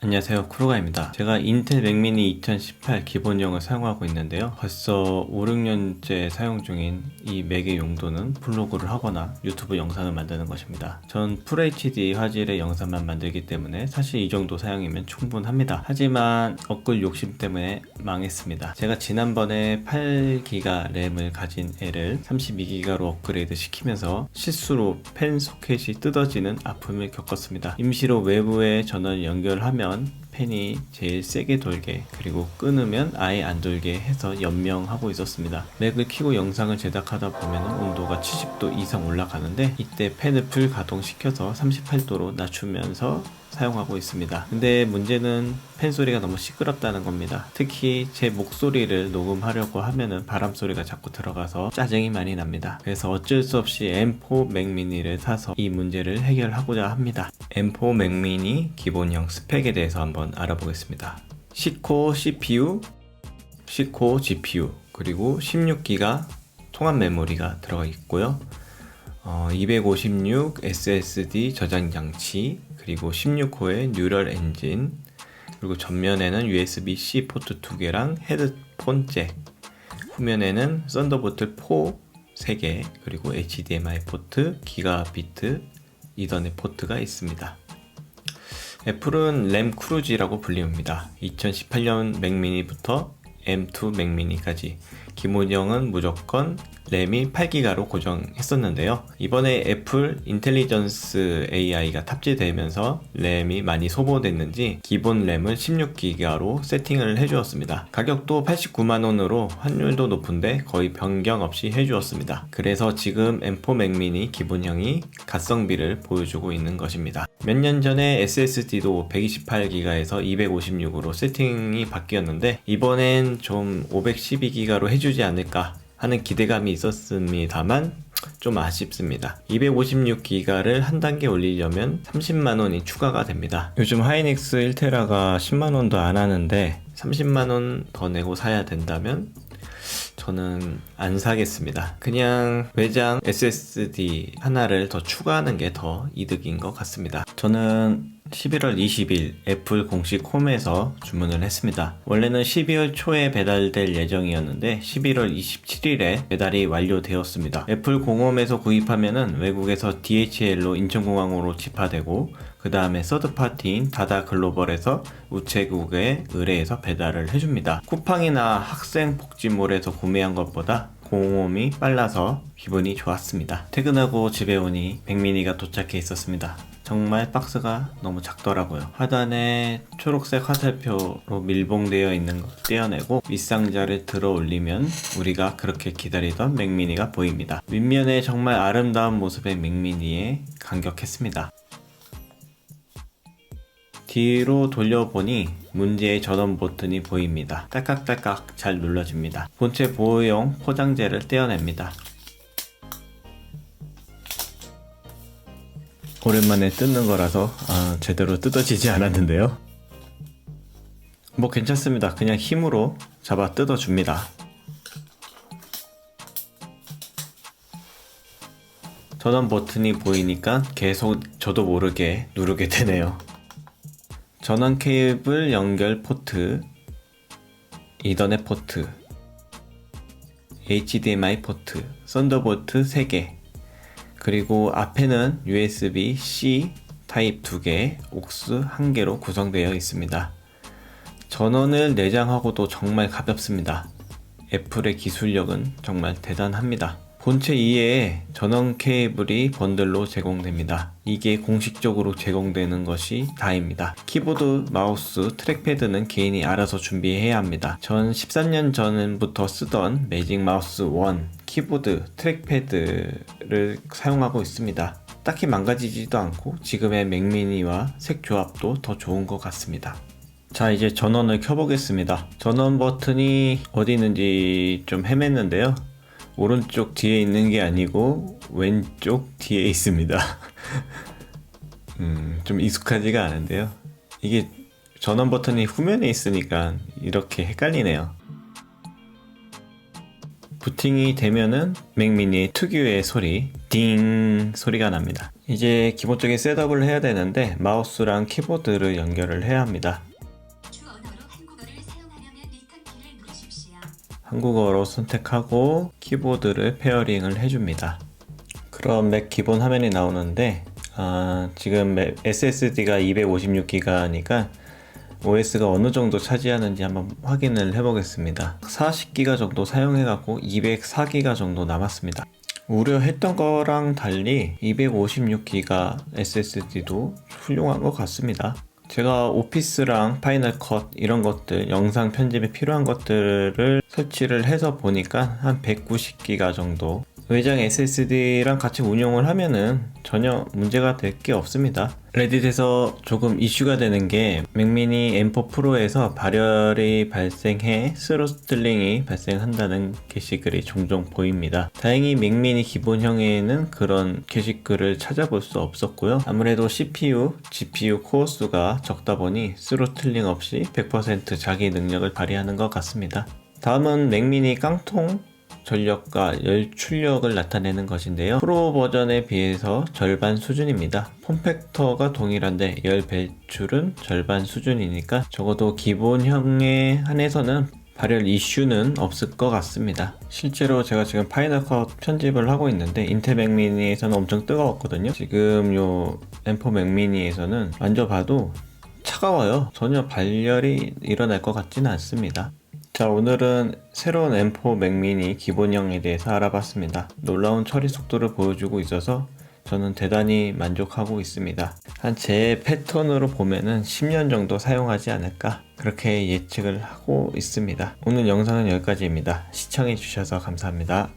안녕하세요, 쿠로가입니다. 제가 인텔 맥미니 2018 기본형을 사용하고 있는데요. 벌써 5, 6년째 사용 중인 이 맥의 용도는 블로그를 하거나 유튜브 영상을 만드는 것입니다. 전 FHD 화질의 영상만 만들기 때문에 사실 이 정도 사용이면 충분합니다. 하지만 업글 욕심 때문에 망했습니다. 제가 지난번에 8기가 램을 가진 애를 32기가로 업그레이드 시키면서 실수로 펜 소켓이 뜯어지는 아픔을 겪었습니다. 임시로 외부에 전원을 연결하면 팬이 제일 세게 돌게, 그리고 끊으면 아예 안 돌게 해서 연명하고 있었습니다. 맥을 켜고 영상을 제작하다 보면 온도가 70도 이상 올라가는데, 이때 팬을 풀 가동시켜서 38도로 낮추면서 사용하고 있습니다. 근데 문제는 팬 소리가 너무 시끄럽다는 겁니다. 특히 제 목소리를 녹음하려고 하면은 바람 소리가 자꾸 들어가서 짜증이 많이 납니다. 그래서 어쩔 수 없이 M4 맥미니를 사서 이 문제를 해결하고자 합니다. M4 맥미니 기본형 스펙에 대해서 한번 알아보겠습니다. 10코어 CPU, 10코어 GPU, 그리고 16기가 통합 메모리가 들어가 있고요. 256 SSD 저장 장치, 그리고 16코어의 뉴럴 엔진, 그리고 전면에는 USB-C 포트 2개랑 헤드폰 잭, 후면에는 썬더볼트 4 3개, 그리고 HDMI 포트, 기가비트 이더넷 포트가 있습니다. 애플은 램 크루즈라고 불립니다. 2018년 맥미니부터 M2 맥미니까지 기본형은 무조건 램이 8기가로 고정했었는데요. 이번에 애플 인텔리전스 AI가 탑재되면서 램이 많이 소모됐는지 기본 램을 16기가로 세팅을 해주었습니다. 가격도 89만원으로 환율도 높은데 거의 변경 없이 해주었습니다. 그래서 지금 M4 맥미니 기본형이 가성비를 보여주고 있는 것입니다. 몇 년 전에 SSD도 128기가에서 256으로 세팅이 바뀌었는데, 이번엔 좀 512기가로 해주지 않을까 하는 기대감이 있었습니다만 좀 아쉽습니다. 256기가를 한 단계 올리려면 30만원이 추가가 됩니다. 요즘 하이닉스 1테라가 10만원도 안 하는데 30만원 더 내고 사야 된다면 저는 안 사겠습니다. 그냥 외장 SSD 하나를 더 추가하는 게 더 이득인 것 같습니다. 저는 11월 20일 애플 공식 홈에서 주문을 했습니다. 원래는 12월 초에 배달될 예정이었는데 11월 27일에 배달이 완료되었습니다. 애플 공홈에서 구입하면은 외국에서 DHL로 인천공항으로 집하되고, 그 다음에 서드파티인 다다글로벌에서 우체국에 의뢰해서 배달을 해줍니다. 쿠팡이나 학생복지몰에서 구매한 것보다 공홈이 빨라서 기분이 좋았습니다. 퇴근하고 집에 오니 맥미니가 도착해 있었습니다. 정말 박스가 너무 작더라고요. 하단에 초록색 화살표로 밀봉되어 있는 걸 떼어내고 윗상자를 들어 올리면 우리가 그렇게 기다리던 맥미니가 보입니다. 윗면에 정말 아름다운 모습의 맥미니에 감격했습니다. 뒤로 돌려보니 문제의 전원 버튼이 보입니다. 딸깍딸깍 잘 눌러집니다. 본체 보호용 포장재를 떼어냅니다. 오랜만에 뜯는 거라서 제대로 뜯어지지 않았는데요. 뭐 괜찮습니다. 그냥 힘으로 잡아 뜯어줍니다. 전원 버튼이 보이니까 계속 저도 모르게 누르게 되네요. 전원 케이블 연결 포트, 이더넷 포트, HDMI 포트, 썬더볼트 3개, 그리고 앞에는 USB-C 타입 2개, 옥스 1개로 구성되어 있습니다. 전원을 내장하고도 정말 가볍습니다. 애플의 기술력은 정말 대단합니다. 본체 이외에 전원 케이블이 번들로 제공됩니다. 이게 공식적으로 제공되는 것이 다입니다. 키보드, 마우스, 트랙패드는 개인이 알아서 준비해야 합니다. 전 13년 전부터 쓰던 매직 마우스 1 키보드, 트랙패드를 사용하고 있습니다. 딱히 망가지지도 않고 지금의 맥미니와 색 조합도 더 좋은 것 같습니다. 자, 이제 전원을 켜보겠습니다. 전원 버튼이 어디 있는지 좀 헤맸는데요. 오른쪽 뒤에 있는 게 아니고 왼쪽 뒤에 있습니다. 좀 익숙하지가 않은데요. 이게 전원 버튼이 후면에 있으니까 이렇게 헷갈리네요. 부팅이 되면은 맥미니 특유의 소리, 띵 소리가 납니다. 이제 기본적인 셋업을 해야 되는데 마우스랑 키보드를 연결을 해야 합니다. 주 언어로 한국어를 사용하려면 리턴 키를 누르십시오. 한국어로 선택하고 키보드를 페어링을 해줍니다. 그럼 맥 기본 화면이 나오는데 지금 SSD가 256기가니까 OS가 어느 정도 차지하는지 한번 확인을 해보겠습니다. 40기가 정도 사용해갖고 204기가 정도 남았습니다. 우려했던 거랑 달리 256기가 SSD도 훌륭한 것 같습니다. 제가 오피스랑 파이널 컷 이런 것들, 영상 편집에 필요한 것들을 설치를 해서 보니까 한 190기가 정도, 외장 SSD랑 같이 운용을 하면은 전혀 문제가 될 게 없습니다. 레딧에서 조금 이슈가 되는 게 맥미니 M4 프로에서 발열이 발생해 스로틀링이 발생한다는 게시글이 종종 보입니다. 다행히 맥미니 기본형에는 그런 게시글을 찾아볼 수 없었고요. 아무래도 CPU, GPU 코어 수가 적다 보니 스로틀링 없이 100% 자기 능력을 발휘하는 것 같습니다. 다음은 맥미니 깡통 전력과 열 출력을 나타내는 것인데요. 프로 버전에 비해서 절반 수준입니다. 폼팩터가 동일한데 열 배출은 절반 수준이니까 적어도 기본형에 한해서는 발열 이슈는 없을 것 같습니다. 실제로 제가 지금 파이널 컷 편집을 하고 있는데 인텔 맥미니에서는 엄청 뜨거웠거든요. 지금 요 M4 맥미니에서는 만져봐도 차가워요. 전혀 발열이 일어날 것 같지는 않습니다. 자, 오늘은 새로운 M4 맥미니 기본형에 대해서 알아봤습니다. 놀라운 처리 속도를 보여주고 있어서 저는 대단히 만족하고 있습니다. 한 제 패턴으로 보면은 10년 정도 사용하지 않을까 그렇게 예측을 하고 있습니다. 오늘 영상은 여기까지입니다. 시청해 주셔서 감사합니다.